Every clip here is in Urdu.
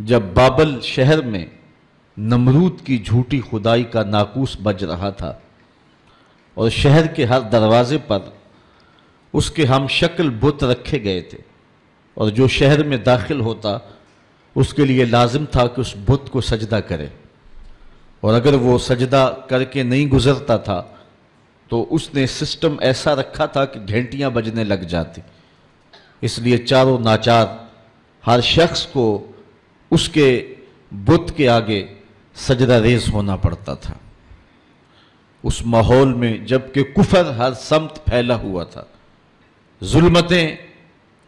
جب بابل شہر میں نمرود کی جھوٹی خدائی کا ناقوس بج رہا تھا اور شہر کے ہر دروازے پر اس کے ہم شکل بت رکھے گئے تھے، اور جو شہر میں داخل ہوتا اس کے لیے لازم تھا کہ اس بت کو سجدہ کرے، اور اگر وہ سجدہ کر کے نہیں گزرتا تھا تو اس نے سسٹم ایسا رکھا تھا کہ گھنٹیاں بجنے لگ جاتی، اس لیے چاروں ناچار ہر شخص کو اس کے بت کے آگے سجدہ ریز ہونا پڑتا تھا۔ اس ماحول میں جب کہ کفر ہر سمت پھیلا ہوا تھا، ظلمتیں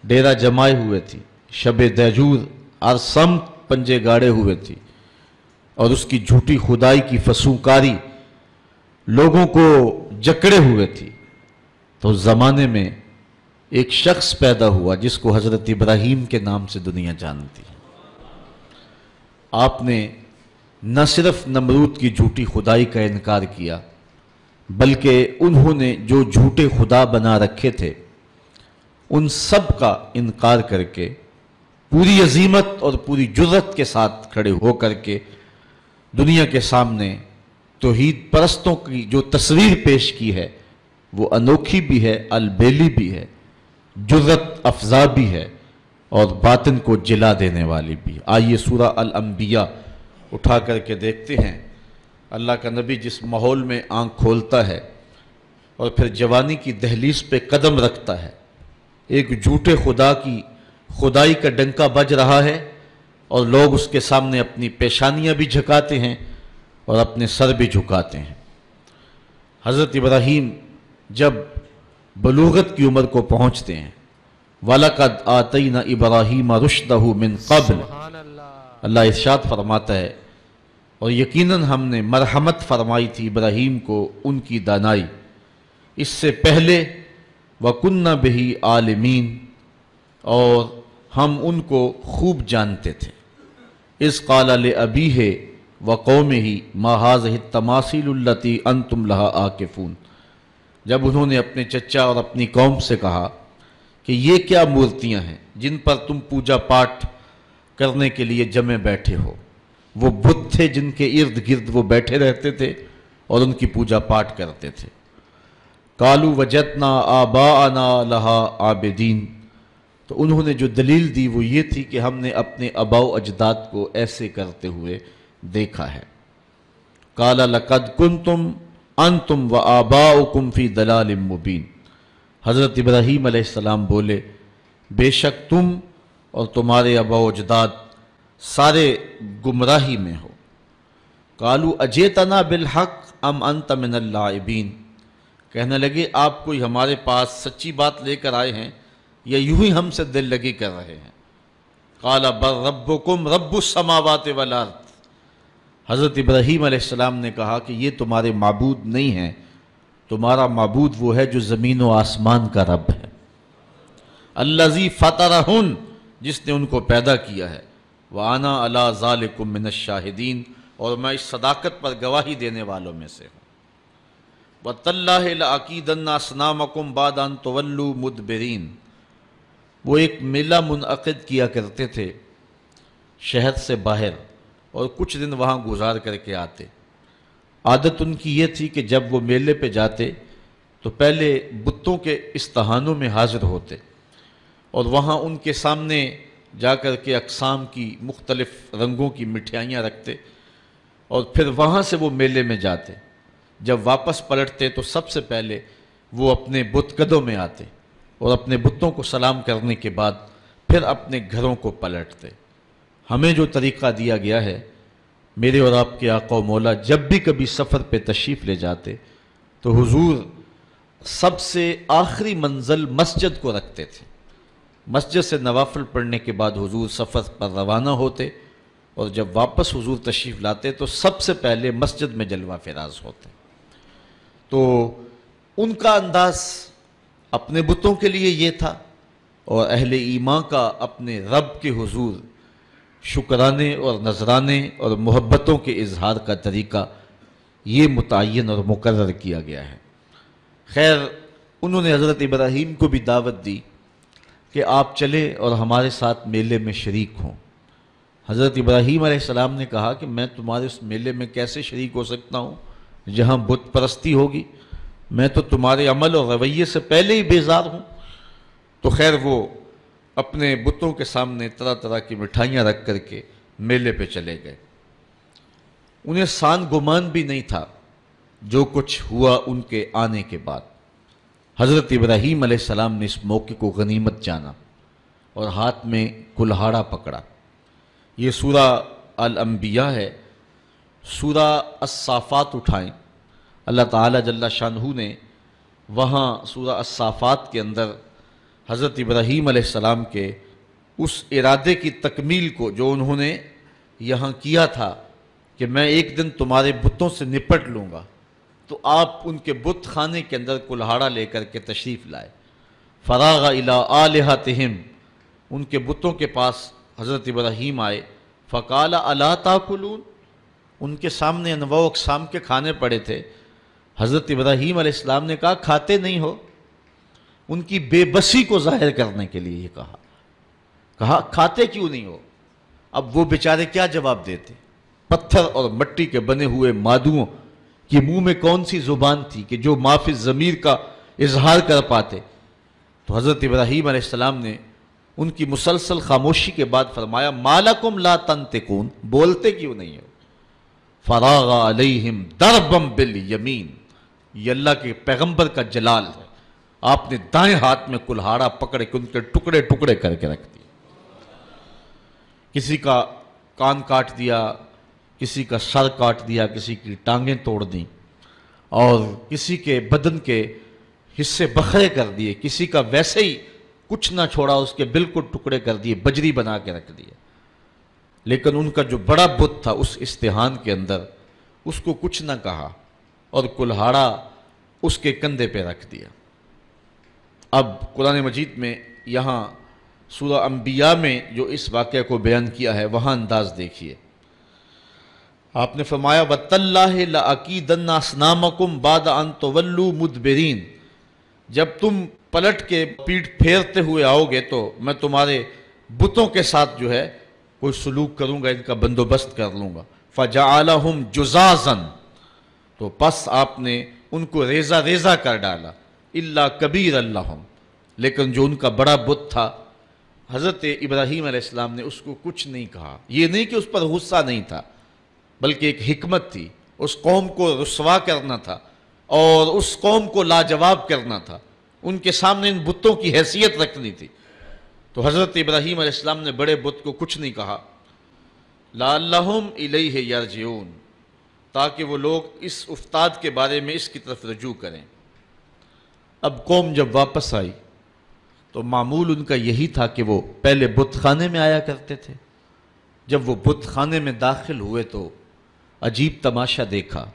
ڈیرہ جمائے ہوئے تھی، شب دہجور ہر سمت پنجے گاڑے ہوئے تھی، اور اس کی جھوٹی خدائی کی فسونکاری لوگوں کو جکڑے ہوئے تھی، تو اس زمانے میں ایک شخص پیدا ہوا جس کو حضرت ابراہیم کے نام سے دنیا جانتی۔ آپ نے نہ صرف نمرود کی جھوٹی خدائی کا انکار کیا، بلکہ انہوں نے جو جھوٹے خدا بنا رکھے تھے ان سب کا انکار کر کے پوری عظیمت اور پوری جرأت کے ساتھ کھڑے ہو کر کے دنیا کے سامنے توحید پرستوں کی جو تصویر پیش کی ہے وہ انوکھی بھی ہے، البیلی بھی ہے، جرأت افزا بھی ہے، اور باطن کو جلا دینے والی بھی۔ آئیے سورہ الانبیاء اٹھا کر کے دیکھتے ہیں۔ اللہ کا نبی جس ماحول میں آنکھ کھولتا ہے اور پھر جوانی کی دہلیز پہ قدم رکھتا ہے، ایک جھوٹے خدا کی خدائی کا ڈنکا بج رہا ہے، اور لوگ اس کے سامنے اپنی پیشانیاں بھی جھکاتے ہیں اور اپنے سر بھی جھکاتے ہیں۔ حضرت ابراہیم جب بلوغت کی عمر کو پہنچتے ہیں، وَلَقَدْ آتَيْنَا إِبْرَاهِيمَ رُشْدَهُ مِنْ قَبْلِ، اللہ ارشاد فرماتا ہے، اور یقیناً ہم نے مرحمت فرمائی تھی ابراہیم کو ان کی دانائی اس سے پہلے، وَكُنَّا بِهِ عَالِمِينَ، اور ہم ان کو خوب جانتے تھے۔ اِذْ قَالَ لِأَبِيهِ وَقَوْمِهِ مَا هَٰذِهِ التَّمَاثِيلُ الَّتِي أَنْتُمْ لَهَا عَاكِفُونَ، جب انہوں نے اپنے چچا اور اپنی قوم سے کہا کہ یہ کیا مورتیاں ہیں جن پر تم پوجا پاٹ کرنے کے لیے جمے بیٹھے ہو۔ وہ بت تھے جن کے ارد گرد وہ بیٹھے رہتے تھے اور ان کی پوجا پاٹ کرتے تھے۔ قالوا وجدنا آباءنا لها عابدین، تو انہوں نے جو دلیل دی وہ یہ تھی کہ ہم نے اپنے آباء و اجداد کو ایسے کرتے ہوئے دیکھا ہے۔ قال لقد کنتم انتم وآباؤکم فی ضلال مبین، حضرت ابراہیم علیہ السلام بولے بے شک تم اور تمہارے آباء و اجداد سارے گمراہی میں ہو۔ قالوا اجئتنا بالحق ام انت من اللاعبین، کہنے لگے آپ کوئی ہمارے پاس سچی بات لے کر آئے ہیں یا یوں ہی ہم سے دل لگی کر رہے ہیں۔ قال بل ربکم رب السماوات والارض، حضرت ابراہیم علیہ السلام نے کہا کہ یہ تمہارے معبود نہیں ہیں، تمہارا معبود وہ ہے جو زمین و آسمان کا رب ہے، الذی فطرہن، جس نے ان کو پیدا کیا ہے، وَأَنَا عَلَىٰ ذَلِكُم مِّنَ الشَّاهِدِينَ، اور میں اس صداقت پر گواہی دینے والوں میں سے ہوں۔ وَتَاللَّهِ لَأَكِيدَنَّ أَصْنَامَكُمْ بَعْدَ أَن تُوَلُّوا مُدْبِرِينَ، وہ ایک میلہ منعقد کیا کرتے تھے شہر سے باہر اور کچھ دن وہاں گزار کر کے آتے۔ عادت ان کی یہ تھی کہ جب وہ میلے پہ جاتے تو پہلے بتوں کے استہانوں میں حاضر ہوتے اور وہاں ان کے سامنے جا کر کے اقسام کی مختلف رنگوں کی مٹھائیاں رکھتے، اور پھر وہاں سے وہ میلے میں جاتے۔ جب واپس پلٹتے تو سب سے پہلے وہ اپنے بت قدوں میں آتے اور اپنے بتوں کو سلام کرنے کے بعد پھر اپنے گھروں کو پلٹتے۔ ہمیں جو طریقہ دیا گیا ہے، میرے اور آپ کے آقا و مولا جب بھی کبھی سفر پہ تشریف لے جاتے تو حضور سب سے آخری منزل مسجد کو رکھتے تھے۔ مسجد سے نوافل پڑھنے کے بعد حضور سفر پر روانہ ہوتے، اور جب واپس حضور تشریف لاتے تو سب سے پہلے مسجد میں جلوہ فراز ہوتے۔ تو ان کا انداز اپنے بتوں کے لیے یہ تھا، اور اہل ایمان کا اپنے رب کے حضور شکرانے اور نذرانے اور محبتوں کے اظہار کا طریقہ یہ متعین اور مقرر کیا گیا ہے۔ خیر، انہوں نے حضرت ابراہیم کو بھی دعوت دی کہ آپ چلے اور ہمارے ساتھ میلے میں شریک ہوں۔ حضرت ابراہیم علیہ السلام نے کہا کہ میں تمہارے اس میلے میں کیسے شریک ہو سکتا ہوں جہاں بت پرستی ہوگی، میں تو تمہارے عمل اور رویے سے پہلے ہی بیزار ہوں۔ تو خیر وہ اپنے بتوں کے سامنے طرح طرح کی مٹھائیاں رکھ کر کے میلے پہ چلے گئے۔ انہیں سان گمان بھی نہیں تھا جو کچھ ہوا ان کے آنے کے بعد۔ حضرت ابراہیم علیہ السلام نے اس موقع کو غنیمت جانا اور ہاتھ میں کلہاڑا پکڑا۔ یہ سورہ الانبیاء ہے۔ سورہ الصافات اٹھائیں، اللہ تعالیٰ جل شانہ نے وہاں سورہ الصافات کے اندر حضرت ابراہیم علیہ السلام کے اس ارادے کی تکمیل کو جو انہوں نے یہاں کیا تھا کہ میں ایک دن تمہارے بتوں سے نپٹ لوں گا، تو آپ ان کے بت خانے کے اندر کلہاڑا لے کر کے تشریف لائے۔ فراغ الی آلہتہم، ان کے بتوں کے پاس حضرت ابراہیم آئے۔ فقال الا تاکلون، ان کے سامنے انواع و اقسام کے کھانے پڑے تھے۔ حضرت ابراہیم علیہ السلام نے کہا کھاتے نہیں ہو؟ ان کی بے بسی کو ظاہر کرنے کے لیے یہ کہا کھاتے کیوں نہیں ہو؟ اب وہ بیچارے کیا جواب دیتے؟ پتھر اور مٹی کے بنے ہوئے مادوؤں کی منہ میں کون سی زبان تھی کہ جو ما فی الضمیر کا اظہار کر پاتے؟ تو حضرت ابراہیم علیہ السلام نے ان کی مسلسل خاموشی کے بعد فرمایا ما لکم لا تنطقون، بولتے کیوں نہیں ہو؟ فراغ علیہم ضربا بالیمین، یہ اللہ کے پیغمبر کا جلال ہے۔ آپ نے دائیں ہاتھ میں کلہاڑا پکڑ کے ان کے ٹکڑے ٹکڑے کر کے رکھ دیے۔ کسی کا کان کاٹ دیا، کسی کا سر کاٹ دیا، کسی کی ٹانگیں توڑ دیں، اور کسی کے بدن کے حصے بکھرے کر دیے، کسی کا ویسے ہی کچھ نہ چھوڑا، اس کے بالکل ٹکڑے کر دیے، بجری بنا کے رکھ دیے۔ لیکن ان کا جو بڑا بت تھا اس استحان کے اندر، اس کو کچھ نہ کہا اور کلہاڑا اس کے کندھے پہ رکھ دیا۔ اب قرآن مجید میں یہاں سورہ انبیاء میں جو اس واقعہ کو بیان کیا ہے وہاں انداز دیکھیے۔ آپ نے فرمایا وَتَاللَّهِ لَأَكِيدَنَّ أَصْنَامَكُمْ بَعْدَ أَن تُوَلُّوا مُدْبِرِينَ، جب تم پلٹ کے پیٹھ پھیرتے ہوئے آؤ گے تو میں تمہارے بتوں کے ساتھ جو ہے کوئی سلوک کروں گا، ان کا بندوبست کر لوں گا۔ فَجَعَلَهُمْ جُزَازًا، تو پس آپ نے ان کو ریزہ ریزہ کر ڈالا۔ إِلَّا كَبِيرًا لَهُمْ، لیکن جو ان کا بڑا بت تھا حضرت ابراہیم علیہ السلام نے اس کو کچھ نہیں کہا۔ یہ نہیں کہ اس پر غصہ نہیں تھا، بلکہ ایک حکمت تھی، اس قوم کو رسوا کرنا تھا اور اس قوم کو لاجواب کرنا تھا، ان کے سامنے ان بتوں کی حیثیت رکھنی تھی۔ تو حضرت ابراہیم علیہ السلام نے بڑے بت کو کچھ نہیں کہا۔ لَعَلَّهُمْ إِلَيْهِ يَرْجِعُونَ، تاکہ وہ لوگ اس افتاد کے بارے میں اس کی طرف رجوع کریں۔ اب قوم جب واپس آئی تو معمول ان کا یہی تھا کہ وہ پہلے بت خانے میں آیا کرتے تھے۔ جب وہ بت خانے میں داخل ہوئے تو عجیب تماشا دیکھا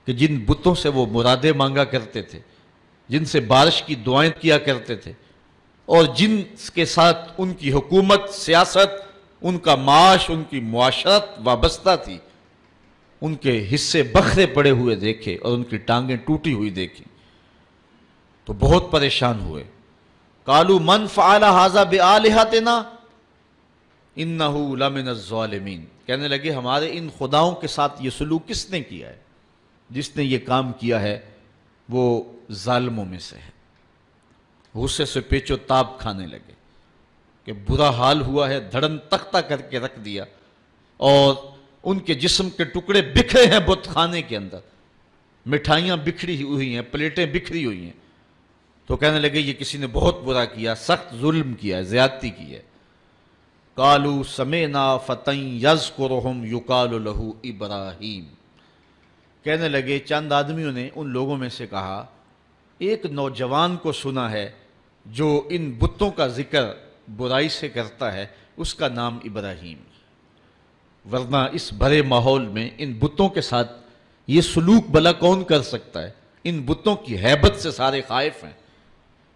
کہ جن بتوں سے وہ مرادیں مانگا کرتے تھے، جن سے بارش کی دعائیں کیا کرتے تھے، اور جن کے ساتھ ان کی حکومت، سیاست، ان کا معاش، ان کی معاشرت وابستہ تھی، ان کے حصے بکھرے پڑے ہوئے دیکھے اور ان کی ٹانگیں ٹوٹی ہوئی دیکھی تو بہت پریشان ہوئے۔ قالوا من فعل هذا بآلهتنا انه لمن الظالمین، کہنے لگے ہمارے ان خداؤں کے ساتھ یہ سلوک کس نے کیا ہے؟ جس نے یہ کام کیا ہے وہ ظالموں میں سے ہے۔ غصے سے پیچو تاب کھانے لگے کہ برا حال ہوا ہے، دھڑن تختہ کر کے رکھ دیا اور ان کے جسم کے ٹکڑے بکھرے ہیں بت خانے کے اندر، مٹھائیاں بکھری ہوئی ہیں، پلیٹیں بکھری ہوئی ہیں۔ تو کہنے لگے یہ کسی نے بہت برا کیا، سخت ظلم کیا، زیادتی کی ہے۔ قالوا سمعنا فتى يذكرهم يقال له ابراہیم، کہنے لگے چند آدمیوں نے ان لوگوں میں سے کہا ایک نوجوان کو سنا ہے جو ان بتوں کا ذکر برائی سے کرتا ہے، اس کا نام ابراہیم، ورنہ اس بھرے ماحول میں ان بتوں کے ساتھ یہ سلوک بھلا کون کر سکتا ہے؟ ان بتوں کی ہیبت سے سارے خائف ہیں۔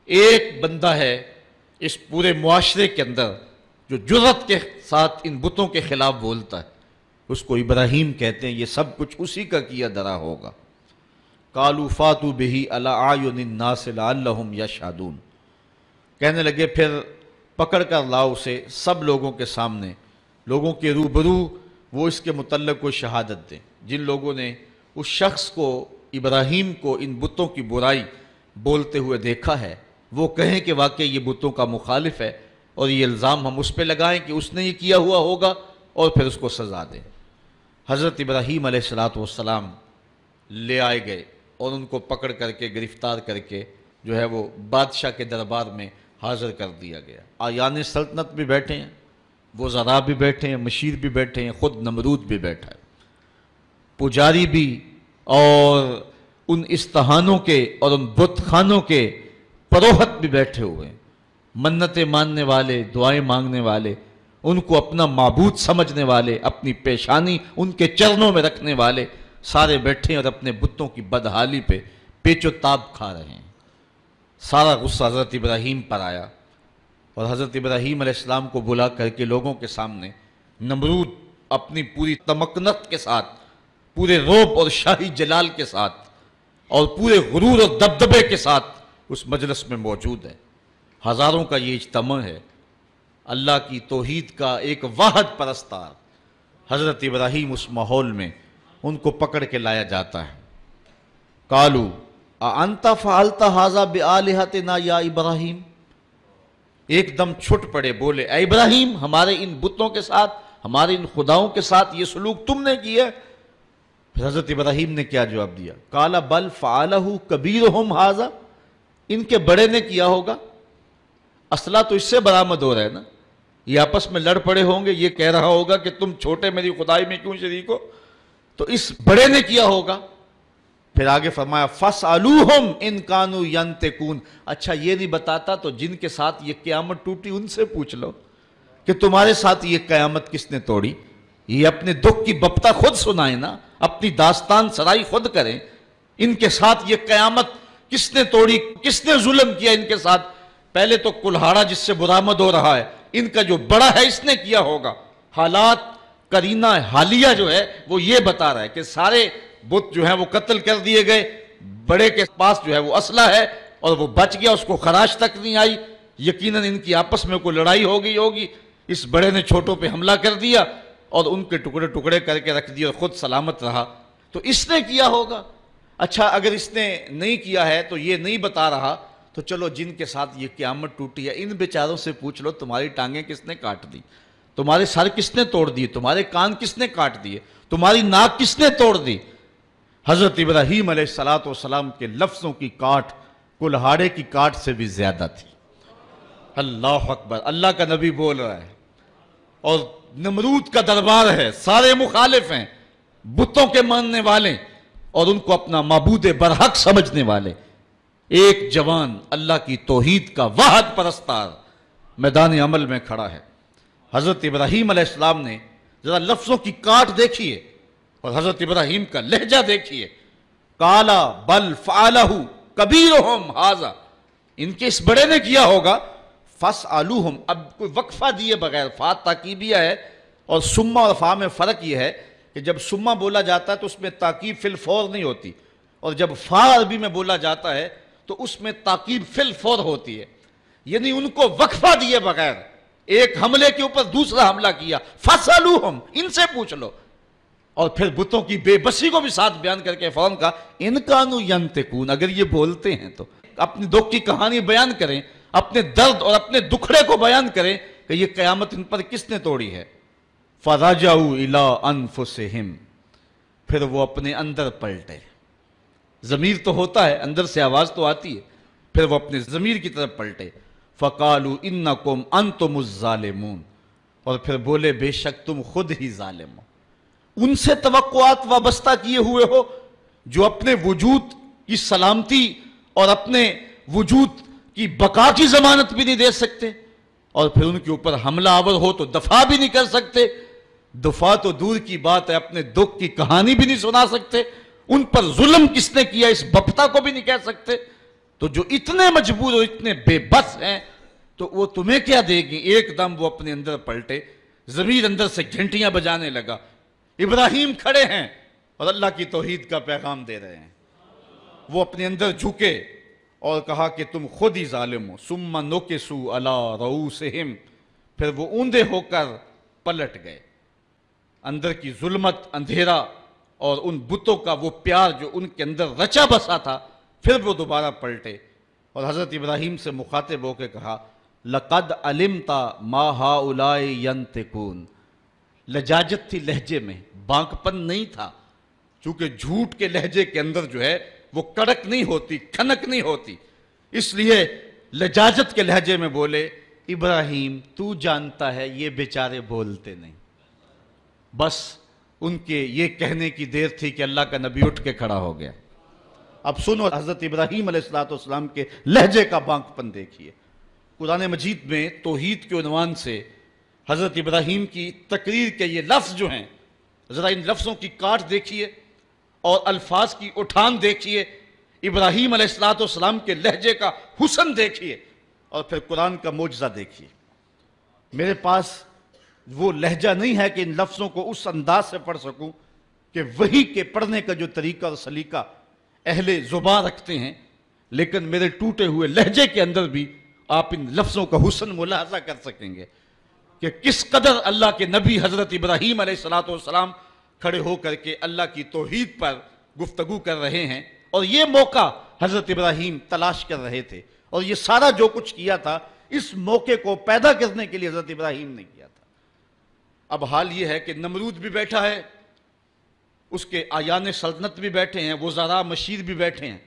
ایک بندہ ہے اس پورے معاشرے کے اندر جو جرأت کے ساتھ ان بتوں کے خلاف بولتا ہے، اس کو ابراہیم کہتے ہیں، یہ سب کچھ اسی کا کیا دھرا ہوگا۔ قالوا فاتوا بہ علی اعین الناس لعلہم یشہدون، کہنے لگے پھر پکڑ کر لاؤ اسے سب لوگوں کے سامنے لوگوں کے روبرو وہ اس کے متعلق کوئی شہادت دیں۔ جن لوگوں نے اس شخص کو، ابراہیم کو، ان بتوں کی برائی بولتے ہوئے دیکھا ہے، وہ کہیں کہ واقعی یہ بتوں کا مخالف ہے، اور یہ الزام ہم اس پہ لگائیں کہ اس نے یہ کیا ہوا ہوگا، اور پھر اس کو سزا دیں۔ حضرت ابراہیم علیہ السلام لے آئے گئے اور ان کو پکڑ کر کے، گرفتار کر کے جو ہے وہ بادشاہ کے دربار میں حاضر کر دیا گیا۔ آیان سلطنت بھی بیٹھے ہیں، وزراء بھی بیٹھے ہیں، مشیر بھی بیٹھے ہیں، خود نمرود بھی بیٹھا ہے، پجاری بھی، اور ان استہانوں کے اور ان بت خانوں کے پروہت بھی بیٹھے ہوئے ہیں، منتیں ماننے والے، دعائیں مانگنے والے، ان کو اپنا معبود سمجھنے والے، اپنی پیشانی ان کے چرنوں میں رکھنے والے سارے بیٹھے ہیں اور اپنے بتوں کی بدحالی پہ پیچ و تاب کھا رہے ہیں۔ سارا غصہ حضرت ابراہیم پر آیا، اور حضرت ابراہیم علیہ السلام کو بلا کر کے لوگوں کے سامنے نمرود اپنی پوری تمکنت کے ساتھ، پورے رعب اور شاہی جلال کے ساتھ، اور پورے غرور اور دبدبے کے ساتھ اس مجلس میں موجود ہے۔ ہزاروں کا یہ اجتماع ہے، اللہ کی توحید کا ایک واحد پرستار حضرت ابراہیم اس ماحول میں ان کو پکڑ کے لایا جاتا ہے۔ قالوا اانت فعلت ھذا بآلہتنا یا ابراہیم، ایک دم چھٹ پڑے، بولے اے ابراہیم، ہمارے ان بتوں کے ساتھ، ہمارے ان خداؤں کے ساتھ یہ سلوک تم نے کیا؟ پھر حضرت ابراہیم نے کیا جواب دیا؟ قال بل فعلہ کبیرہم ھذا، ان کے بڑے نے کیا ہوگا۔ اسلحہ تو اس سے برآمد ہو رہا ہے نا، یہ آپس میں لڑ پڑے ہوں گے، یہ کہہ رہا ہوگا کہ تم چھوٹے میری خدائی میں کیوں شریک ہو، تو اس بڑے نے کیا ہوگا۔ پھر آگے فرمایا فَاسْأَلُوهُمْ إِن كَانُوا يَنْتِقُونَ، اچھا یہ نہیں بتاتا تو جن کے ساتھ یہ قیامت ٹوٹی ان سے پوچھ لو کہ تمہارے ساتھ یہ قیامت کس نے توڑی، یہ اپنے دکھ کی بپتا خود سنائیں نا، اپنی داستان سرائی خود کریں، ان کے ساتھ یہ قیامت کس نے توڑی، کس نے ظلم کیا ان کے ساتھ؟ پہلے تو کلہاڑا جس سے برآمد ہو رہا ہے، ان کا جو بڑا ہے اس نے کیا ہوگا۔ حالات قرینہ حالیہ جو ہے وہ یہ بتا رہا ہے کہ سارے بت جو ہیں وہ قتل کر دیے گئے، بڑے کے پاس جو ہے وہ اسلحہ ہے اور وہ بچ گیا، اس کو خراش تک نہیں آئی، یقیناً ان کی آپس میں کوئی لڑائی ہو گئی ہوگی، اس بڑے نے چھوٹوں پہ حملہ کر دیا اور ان کے ٹکڑے ٹکڑے کر کے رکھ دیے اور خود سلامت رہا، تو اس نے کیا ہوگا۔ اچھا اگر اس نے نہیں کیا ہے تو یہ نہیں بتا رہا، تو چلو جن کے ساتھ یہ قیامت ٹوٹی ہے ان بیچاروں سے پوچھ لو تمہاری ٹانگیں کس نے کاٹ دی، تمہارے سر کس نے توڑ دیے، تمہارے کان کس نے کاٹ دیے، تمہاری ناک کس نے توڑ دی۔ حضرت ابراہیم علیہ السلام کے لفظوں کی کاٹ کلہاڑے کی کاٹ سے بھی زیادہ تھی۔ اللہ اکبر، اللہ کا نبی بول رہا ہے اور نمرود کا دربار ہے، سارے مخالف ہیں، بتوں کے ماننے والے اور ان کو اپنا معبود برحق سمجھنے والے۔ ایک جوان اللہ کی توحید کا واحد پرستار میدان عمل میں کھڑا ہے۔ حضرت ابراہیم علیہ السلام نے ذرا لفظوں کی کاٹ دیکھیے اور حضرت ابراہیم کا لہجہ دیکھیے۔ قالا بل فعلہ کبیرہم ھذا، ان کے اس بڑے نے کیا ہوگا۔ فاسألوہم، اب کوئی وقفہ دیے بغیر، فا تاکیبیہ ہے اور ثم اور فا میں فرق یہ ہے کہ جب ثم بولا جاتا ہے تو اس میں تاکیب فی الفور نہیں ہوتی، اور جب فا عربی میں بولا جاتا ہے تو اس میں تاکیب فی الفور ہوتی ہے، یعنی ان کو وقفہ دیے بغیر ایک حملے کے اوپر دوسرا حملہ کیا۔ فاسألوہم، ان سے پوچھ لو، اور پھر بتوں کی بے بسی کو بھی ساتھ بیان کر کے فوراً کہا ان کانوا ینطقون، اگر یہ بولتے ہیں تو اپنی دکھ کی کہانی بیان کریں، اپنے درد اور اپنے دکھڑے کو بیان کریں کہ یہ قیامت ان پر کس نے توڑی ہے۔ فرجعوا الی انفسہم، پھر وہ اپنے اندر پلٹے، ضمیر تو ہوتا ہے، اندر سے آواز تو آتی ہے، پھر وہ اپنے ضمیر کی طرف پلٹے۔ فقالوا انکم انتم الظالمون، اور پھر بولے بے شک تم خود ہی ظالم ہو، ان سے توقعات وابستہ کیے ہوئے ہو جو اپنے وجود کی سلامتی اور اپنے وجود کی بقا کی ضمانت بھی نہیں دے سکتے، اور پھر ان کے اوپر حملہ آور ہو تو دفاع بھی نہیں کر سکتے، دفاع تو دور کی بات ہے، اپنے دکھ کی کہانی بھی نہیں سنا سکتے، ان پر ظلم کس نے کیا اس بپتا کو بھی نہیں کہہ سکتے، تو جو اتنے مجبور اور اتنے بے بس ہیں تو وہ تمہیں کیا دے گی۔ ایک دم وہ اپنے اندر پلٹے، ضمیر اندر سے گھنٹیاں بجانے لگا۔ ابراہیم کھڑے ہیں اور اللہ کی توحید کا پیغام دے رہے ہیں، وہ اپنے اندر جھکے اور کہا کہ تم خود ہی ظالم ہو۔ ثم نکسوا علی رؤوسہم، پھر وہ اوندے ہو کر پلٹ گئے. اندر کی ظلمت، اندھیرا اور ان بتوں کا وہ پیار جو ان کے اندر رچا بسا تھا، پھر وہ دوبارہ پلٹے اور حضرت ابراہیم سے مخاطب ہو کے کہا لَقَدْ عَلِمْتَ مَا هَؤُلَاءِ يَنْطِقُونَ. لجاجت تھی لہجے میں، بانکپن نہیں تھا، چونکہ جھوٹ کے لہجے کے اندر جو ہے وہ کڑک نہیں ہوتی، کھنک نہیں ہوتی، اس لیے لجاجت کے لہجے میں بولے ابراہیم تو جانتا ہے یہ بیچارے بولتے نہیں. بس ان کے یہ کہنے کی دیر تھی کہ اللہ کا نبی اٹھ کے کھڑا ہو گیا. اب سنو حضرت ابراہیم علیہ السلام کے لہجے کا بانکپن دیکھیے. قرآن مجید میں توحید کے عنوان سے حضرت ابراہیم کی تقریر کے یہ لفظ جو ہیں، ذرا ان لفظوں کی کاٹ دیکھیے اور الفاظ کی اٹھان دیکھیے، ابراہیم علیہ السلام کے لہجے کا حسن دیکھیے اور پھر قرآن کا معجزہ دیکھیے. میرے پاس وہ لہجہ نہیں ہے کہ ان لفظوں کو اس انداز سے پڑھ سکوں کہ وحی کے پڑھنے کا جو طریقہ اور سلیقہ اہل زبان رکھتے ہیں، لیکن میرے ٹوٹے ہوئے لہجے کے اندر بھی آپ ان لفظوں کا حسن ملاحظہ کر سکیں گے کہ کس قدر اللہ کے نبی حضرت ابراہیم علیہ السلام کھڑے ہو کر کے اللہ کی توحید پر گفتگو کر رہے ہیں، اور یہ موقع حضرت ابراہیم تلاش کر رہے تھے، اور یہ سارا جو کچھ کیا تھا اس موقع کو پیدا کرنے کے لیے حضرت ابراہیم نے کیا تھا. اب حال یہ ہے کہ نمرود بھی بیٹھا ہے، اس کے آیان سلطنت بھی بیٹھے ہیں، وزراء مشیر بھی بیٹھے ہیں،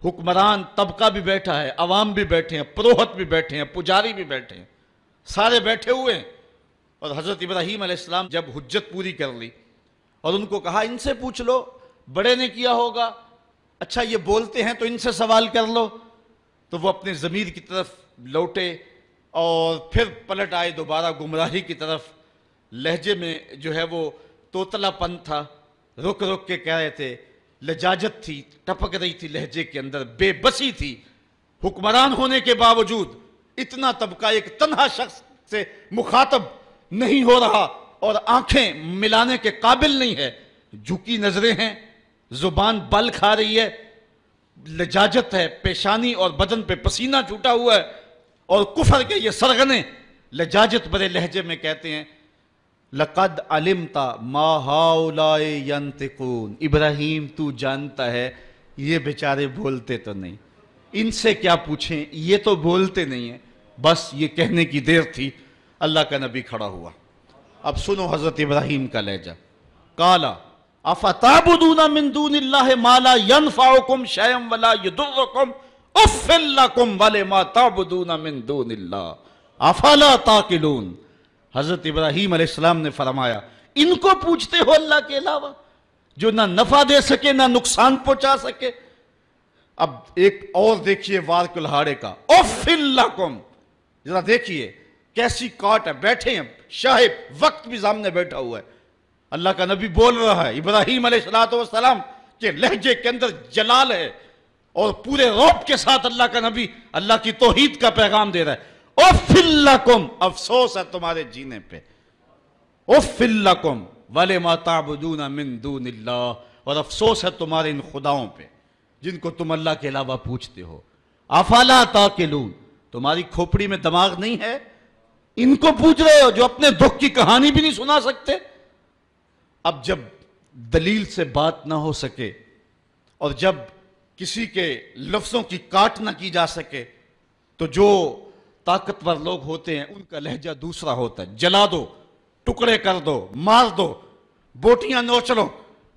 حکمران طبقہ بھی بیٹھا ہے، عوام بھی بیٹھے ہیں، پروہت بھی بیٹھے ہیں، پجاری بھی بیٹھے ہیں، سارے بیٹھے ہوئے ہیں. اور حضرت ابراہیم علیہ السلام جب حجت پوری کر لی اور ان کو کہا ان سے پوچھ لو، بڑے نے کیا ہوگا، اچھا یہ بولتے ہیں تو ان سے سوال کر لو، تو وہ اپنے ضمیر کی طرف لوٹے اور پھر پلٹ آئے دوبارہ گمراہی کی طرف. لہجے میں جو ہے وہ توتلا پن تھا، رک رک کے کہہ رہے تھے، لجاجت تھی، ٹپک رہی تھی لہجے کے اندر، بے بسی تھی. حکمران ہونے کے باوجود اتنا طبقہ ایک تنہا شخص سے مخاطب نہیں ہو رہا اور آنکھیں ملانے کے قابل نہیں ہے، جھکی نظریں ہیں، زبان بل کھا رہی ہے، لجاجت ہے، پیشانی اور بدن پہ پسینہ چھوٹا ہوا ہے، اور کفر کے یہ سرغنے لجاجت برے لہجے میں کہتے ہیں لَقَدْ عَلِمْتَ مَا هَؤُلَاءِ يَنْطِقُونَ. ابراہیم تو جانتا ہے یہ بیچارے بولتے تو نہیں، ان سے کیا پوچھیں، یہ تو بولتے نہیں ہیں. بس یہ کہنے کی دیر تھی، اللہ کا نبی کھڑا ہوا. اب سنو حضرت ابراہیم کا لہجہ. قَالَ أَفَتَعْبُدُونَ مِن دُونِ اللَّهِ مَا لَا يَنْفَعُكُمْ شَيْئًا وَلَا يَضُرُّكُمْ أُفٍّ لَكُمْ وَلِمَا تَعْبُدُونَ مِن دُونِ اللَّهِ أَفَلَا تَعْقِلُونَ. حضرت ابراہیم علیہ السلام نے فرمایا ان کو پوچھتے ہو اللہ کے علاوہ جو نہ نفع دے سکے نہ نقصان پہنچا سکے. اب ایک اور دیکھیے وار کلہاڑے کا، اُفٍّ لَكُمْ. ذرا دیکھیے کیسی کاٹ ہے، بیٹھے ہیں شاہب، وقت بھی سامنے بیٹھا ہوا ہے، اللہ کا نبی بول رہا ہے، ابراہیم علیہ السلام کے لہجے کے اندر جلال ہے، اور پورے رعب کے ساتھ اللہ کا نبی اللہ کی توحید کا پیغام دے رہا ہے. اُفٍّ لَكُمْ، افسوس ہے تمہارے جینے پہ، اُفٍّ لَكُمْ وَلِمَا تَعْبُدُونَ مِن دُونِ اللَّهِ، اور افسوس ہے تمہارے ان خداؤں پہ جن کو تم اللہ کے علاوہ پوچھتے ہو. افلا تاقلون، تمہاری کھوپڑی میں دماغ نہیں ہے، ان کو پوچھ رہے ہو جو اپنے دکھ کی کہانی بھی نہیں سنا سکتے. اب جب دلیل سے بات نہ ہو سکے اور جب کسی کے لفظوں کی کاٹ نہ کی جا سکے تو جو طاقتور لوگ ہوتے ہیں ان کا لہجہ دوسرا ہوتا ہے. جلا دو، ٹکڑے کر دو، مار دو، بوٹیاں نوچ لو.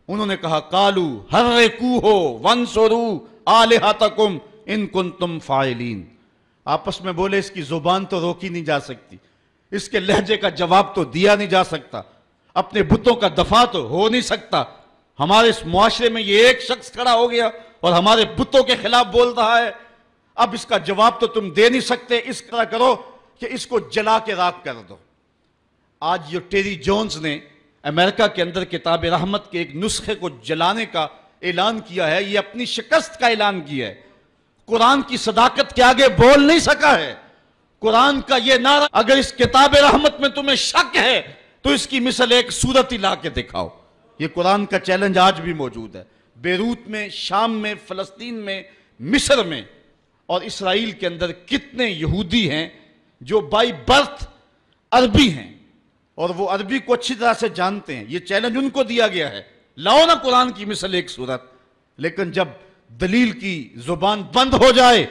انہوں نے کہا قالو حرقوہ وانصروا آلہتکم ان کنتم فاعلین. آپس میں بولے اس کی زبان تو روکی نہیں جا سکتی، اس کے لہجے کا جواب تو دیا نہیں جا سکتا، اپنے بتوں کا دفاع تو ہو نہیں سکتا. ہمارے اس معاشرے میں یہ ایک شخص کھڑا ہو گیا اور ہمارے بتوں کے خلاف بول رہا ہے، اب اس کا جواب تو تم دے نہیں سکتے، اس طرح کرو کہ اس کو جلا کے راکھ کر دو. آج یہ ٹیری جونز نے امریکہ کے اندر کتاب رحمت کے ایک نسخے کو جلانے کا اعلان کیا ہے، یہ اپنی شکست کا اعلان کیا ہے. قرآن کی صداقت کے آگے بول نہیں سکا ہے. قرآن کا یہ نعرہ، اگر اس کتاب رحمت میں تمہیں شک ہے تو اس کی مثل ایک صورت ہی لا کے دکھاؤ. یہ قرآن کا چیلنج آج بھی موجود ہے. بیروت میں، شام میں، فلسطین میں، مصر میں اور اسرائیل کے اندر کتنے یہودی ہیں جو بائی برتھ عربی ہیں، اور وہ عربی کو اچھی طرح سے جانتے ہیں. یہ چیلنج ان کو دیا گیا ہے، لاؤ نا قرآن کی مثل ایک صورت. لیکن جب دلیل کی زبان بند ہو جائے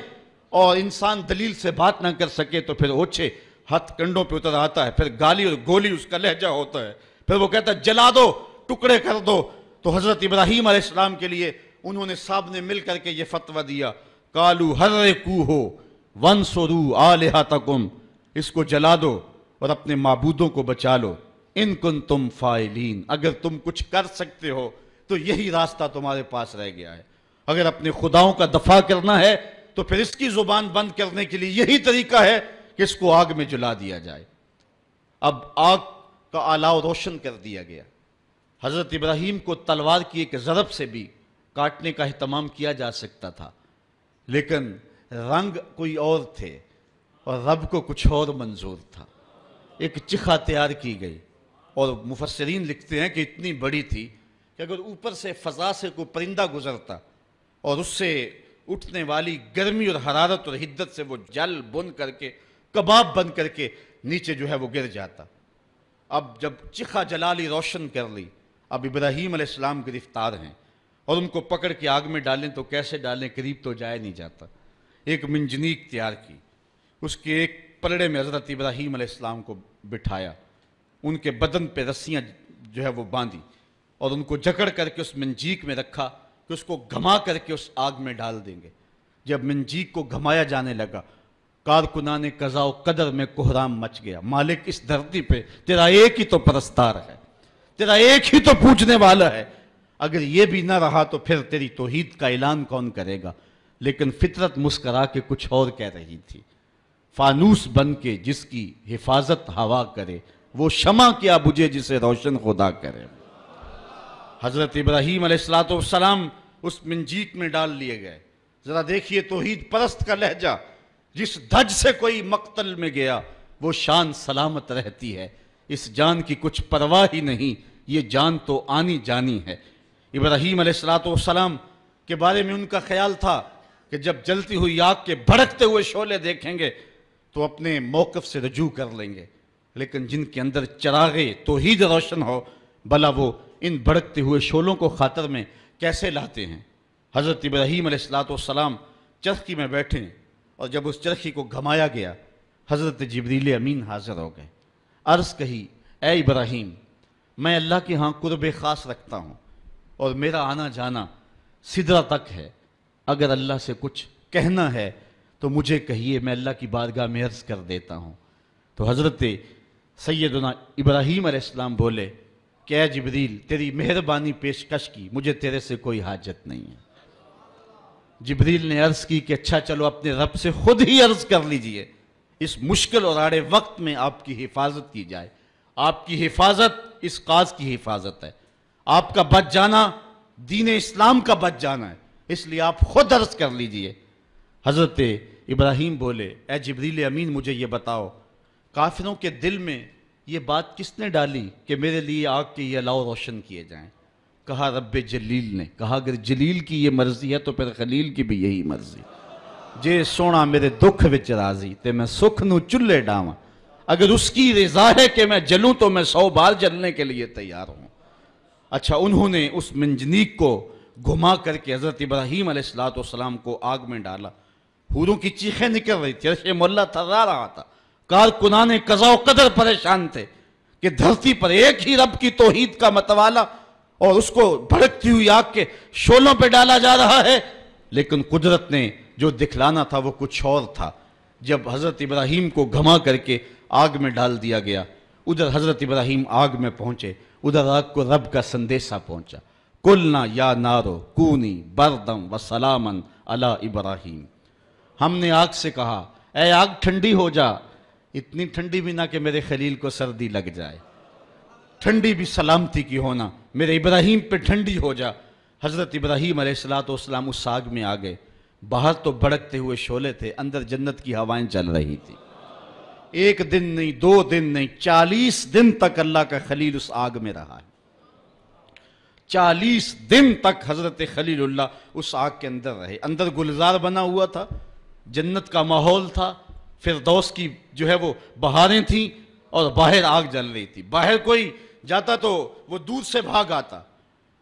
اور انسان دلیل سے بات نہ کر سکے تو پھر اوچھے ہاتھ کنڈوں پہ اتر آتا ہے، پھر گالی اور گولی اس کا لہجہ ہوتا ہے، پھر وہ کہتا ہے جلا دو، ٹکڑے کر دو. تو حضرت ابراہیم علیہ السلام کے لیے انہوں نے سب نے مل کر کے یہ فتویٰ دیا، قالوا حرقوہ وانصروا آلہتکم، اس کو جلا دو اور اپنے معبودوں کو بچا لو. ان کنتم فاعلین، اگر تم کچھ کر سکتے ہو تو یہی راستہ تمہارے پاس رہ گیا ہے. اگر اپنے خداؤں کا دفاع کرنا ہے تو پھر اس کی زبان بند کرنے کے لیے یہی طریقہ ہے کہ اس کو آگ میں جلا دیا جائے. اب آگ کا آلہ روشن کر دیا گیا. حضرت ابراہیم کو تلوار کی ایک ضرب سے بھی کاٹنے کا اہتمام کیا جا سکتا تھا، لیکن رنگ کوئی اور تھے اور رب کو کچھ اور منظور تھا. ایک چخا تیار کی گئی اور مفسرین لکھتے ہیں کہ اتنی بڑی تھی کہ اگر اوپر سے فضا سے کوئی پرندہ گزرتا اور اس سے اٹھنے والی گرمی اور حرارت اور حدت سے وہ جل بن کر کے کباب بن کر کے نیچے جو ہے وہ گر جاتا. اب جب چخا جلالی روشن کر لی، اب ابراہیم علیہ السلام گرفتار ہیں اور ان کو پکڑ کے آگ میں ڈالیں تو کیسے ڈالیں، قریب تو جایا نہیں جاتا. ایک منجنیق تیار کی، اس کے ایک پلڑے میں حضرت ابراہیم علیہ السلام کو بٹھایا، ان کے بدن پہ رسیاں جو ہے وہ باندھی اور ان کو جکڑ کر کے اس منجیق میں رکھا کہ اس کو گھما کر کے اس آگ میں ڈال دیں گے. جب منجیق کو گھمایا جانے لگا، کارکنان قضاء و قدر میں کوہرام مچ گیا. مالک اس دھرتی پہ تیرا ایک ہی تو پرستار ہے، تیرا ایک ہی تو پوجنے والا ہے، اگر یہ بھی نہ رہا تو پھر تیری توحید کا اعلان کون کرے گا. لیکن فطرت مسکرا کے کچھ اور کہہ رہی تھی، فانوس بن کے جس کی حفاظت ہوا کرے، وہ شمع کیا بجھے جسے روشن خدا کرے. حضرت ابراہیم علیہ السلام اس منجیق میں ڈال لیے گئے. ذرا دیکھیے توحید پرست کا لہجہ، جس دھج سے کوئی مقتل میں گیا وہ شان سلامت رہتی ہے، اس جان کی کچھ پرواہ ہی نہیں، یہ جان تو آنی جانی ہے. ابراہیم علیہ السلام کے بارے میں ان کا خیال تھا کہ جب جلتی ہوئی آگ کے بھڑکتے ہوئے شعلے دیکھیں گے تو اپنے موقف سے رجوع کر لیں گے، لیکن جن کے اندر چراغ توحید روشن ہو بھلا وہ ان بھڑکتے ہوئے شعلوں کو خاطر میں کیسے لاتے ہیں. حضرت ابراہیم علیہ السلام چرخی میں بیٹھے اور جب اس چرخی کو گھمایا گیا حضرت جبریل امین حاضر ہو گئے. عرض کہی، اے ابراہیم، میں اللہ کے ہاں قرب خاص رکھتا ہوں اور میرا آنا جانا سدرہ تک ہے، اگر اللہ سے کچھ کہنا ہے تو مجھے کہیے، میں اللہ کی بارگاہ میں عرض کر دیتا ہوں. تو حضرت سیدنا ابراہیم علیہ السلام بولے کہ اے جبریل، تیری مہربانی پیشکش کی، مجھے تیرے سے کوئی حاجت نہیں ہے. جبریل نے عرض کی کہ اچھا چلو اپنے رب سے خود ہی عرض کر لیجئے، اس مشکل اور آڑے وقت میں آپ کی حفاظت کی جائے. آپ کی حفاظت اس قاض کی حفاظت ہے، آپ کا بچ جانا دین اسلام کا بچ جانا ہے، اس لیے آپ خود عرض کر لیجئے. حضرت ابراہیم بولے، اے جبریل امین، مجھے یہ بتاؤ، کافروں کے دل میں یہ بات کس نے ڈالی کہ میرے لیے آگ کے یہ الاؤ روشن کیے جائیں؟ کہا رب جلیل نے. کہا اگر جلیل کی یہ مرضی ہے تو پھر خلیل کی بھی یہی مرضی. جے سونا میرے دکھ وچ راضی تے میں سکھ نو چلے ڈاواں، اگر اس کی رضا ہے کہ میں جلوں تو میں 100 بار جلنے کے لیے تیار ہوں. اچھا، انہوں نے اس منجنیق کو گھما کر کے حضرت ابراہیم علیہ السلام کو آگ میں ڈالا. حوروں کی چیخیں نکل رہی تھی، عرش مولا تھرا رہا تھا. کارکنان قضاء و قدر پریشان تھے کہ دھرتی پر ایک ہی رب کی توحید کا متوالا اور اس کو بھڑکتی ہوئی آگ کے شعلوں پہ ڈالا جا رہا ہے، لیکن قدرت نے جو دکھلانا تھا وہ کچھ اور تھا. جب حضرت ابراہیم کو گھما کر کے آگ میں ڈال دیا گیا، ادھر حضرت ابراہیم آگ میں پہنچے، ادھر آگ کو رب کا سندیسہ پہنچا. قلنا یا نارو کونی بردم و سلامن علی ابراہیم. ہم نے آگ سے کہا، اے آگ ٹھنڈی ہو جا، اتنی ٹھنڈی بھی نہ کہ میرے خلیل کو سردی لگ جائے، ٹھنڈی بھی سلامتی کی ہونا، میرے ابراہیم پہ ٹھنڈی ہو جا. حضرت ابراہیم علیہ السلام اس آگ میں آ گئے. باہر تو بھڑکتے ہوئے شعلے تھے، اندر جنت کی ہوائیں چل رہی تھی. ایک دن نہیں، 2 دن نہیں، 40 دن تک اللہ کا خلیل اس آگ میں رہا ہے. 40 دن تک حضرت خلیل اللہ اس آگ کے اندر رہے. اندر گلزار بنا ہوا تھا، جنت کا ماحول تھا، فردوس کی جو ہے وہ بہاریں تھیں، اور باہر آگ جل رہی تھی. باہر کوئی جاتا تو وہ دور سے بھاگ آتا.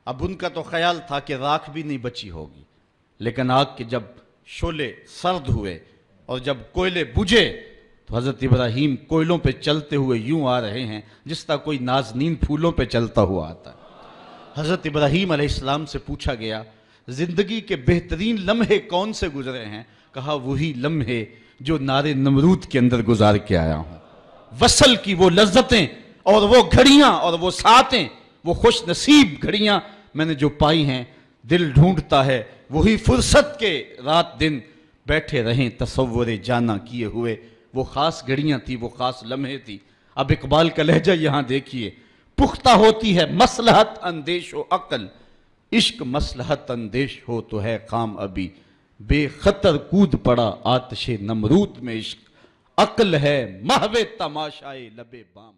اب ان کا تو خیال تھا کہ راکھ بھی نہیں بچی ہوگی، لیکن آگ کے جب شعلے سرد ہوئے اور جب کوئلے بجھے تو حضرت ابراہیم کوئلوں پہ چلتے ہوئے یوں آ رہے ہیں جس طرح کوئی نازنین پھولوں پہ چلتا ہوا آتا ہے. حضرت ابراہیم علیہ السلام سے پوچھا گیا زندگی کے بہترین لمحے کون سے گزرے ہیں؟ کہا وہی لمحے جو نار نمرود کے اندر گزار کے آیا ہوں. وصل کی وہ لذتیں اور وہ گھڑیاں اور وہ ساعتیں، وہ خوش نصیب گھڑیاں میں نے جو پائی ہیں، دل ڈھونڈتا ہے وہی فرصت کے رات دن بیٹھے رہیں تصور جانا کیے ہوئے. وہ خاص گھڑیاں تھی، وہ خاص لمحے تھی. اب اقبال کا لہجہ یہاں دیکھیے. پختہ ہوتی ہے مصلحت اندیش و عقل، عشق مصلحت اندیش ہو تو ہے کام ابھی. بے خطر کود پڑا آتش نمرود میں عشق، عقل ہے محو تماشائے لب بام.